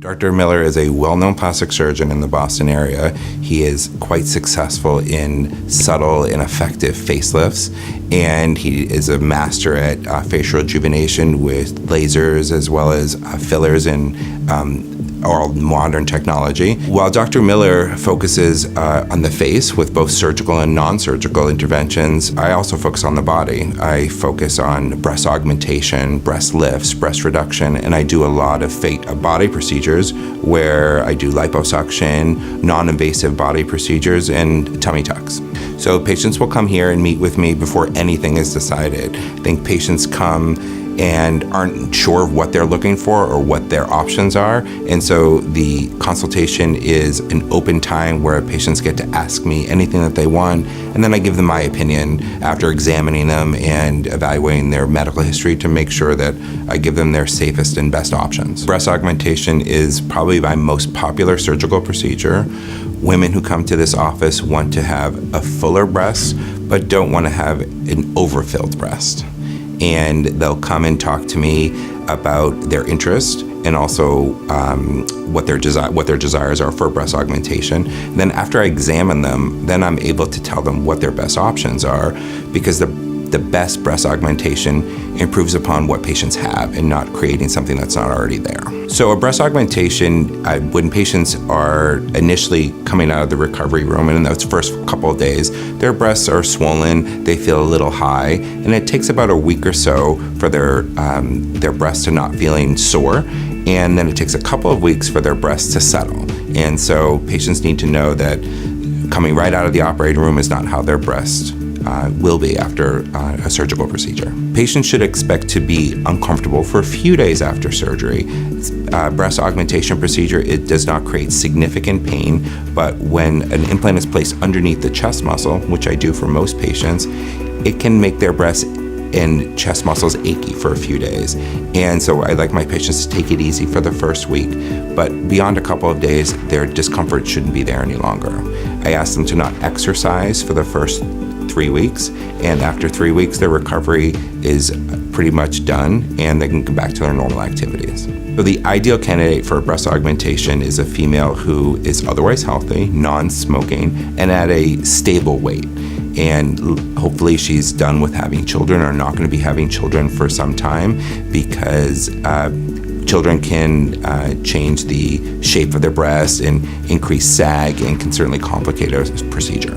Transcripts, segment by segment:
Dr. Miller is a well-known plastic surgeon in the Boston area. He is quite successful in subtle and effective facelifts, and he is a master at facial rejuvenation with lasers as well as fillers and all modern technology. While Dr. Miller focuses on the face with both surgical and non-surgical interventions, I also focus on the body. I focus on breast augmentation, breast lifts, breast reduction, and I do a lot of body procedures where I do liposuction, non-invasive body procedures, and tummy tucks. So patients will come here and meet with me before anything is decided. I think patients come and aren't sure of what they're looking for or what their options are. And so the consultation is an open time where patients get to ask me anything that they want, and then I give them my opinion after examining them and evaluating their medical history to make sure that I give them their safest and best options. Breast augmentation is probably my most popular surgical procedure. Women who come to this office want to have a fuller breast, but don't want to have an overfilled breast. And they'll come and talk to me about their interest and also what their desires are for breast augmentation. And then after I examine them, then I'm able to tell them what their best options are, because the best breast augmentation improves upon what patients have and not creating something that's not already there. So a breast augmentation, when patients are initially coming out of the recovery room, and in those first couple of days, their breasts are swollen, they feel a little high, and it takes about a week or so for their breasts to not feeling sore, and then it takes a couple of weeks for their breasts to settle. And so patients need to know that coming right out of the operating room is not how their breast will be after a surgical procedure. Patients should expect to be uncomfortable for a few days after surgery. Breast augmentation procedure, it does not create significant pain, but when an implant is placed underneath the chest muscle, which I do for most patients, it can make their breasts and chest muscles achy for a few days. And so I like my patients to take it easy for the first week, but beyond a couple of days, their discomfort shouldn't be there any longer. I ask them to not exercise for the first 3 weeks, and after 3 weeks, their recovery is pretty much done and they can come back to their normal activities. So the ideal candidate for breast augmentation is a female who is otherwise healthy, non-smoking, and at a stable weight. And hopefully she's done with having children or not going to be having children for some time, because children can change the shape of their breast and increase sag and can certainly complicate a procedure.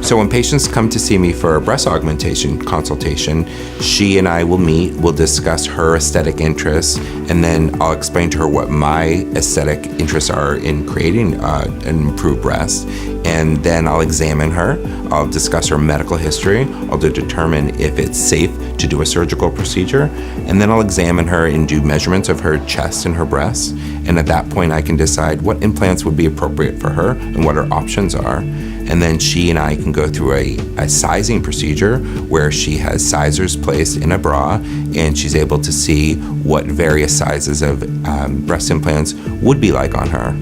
So when patients come to see me for a breast augmentation consultation, she and I will meet, we'll discuss her aesthetic interests, and then I'll explain to her what my aesthetic interests are in creating an improved breast. And then I'll examine her, I'll discuss her medical history, I'll determine if it's safe to do a surgical procedure, and then I'll examine her and do measurements of her chest and her breasts. And at that point I can decide what implants would be appropriate for her and what her options are. And then she and I can go through a sizing procedure where she has sizers placed in a bra, and she's able to see what various sizes of breast implants would be like on her.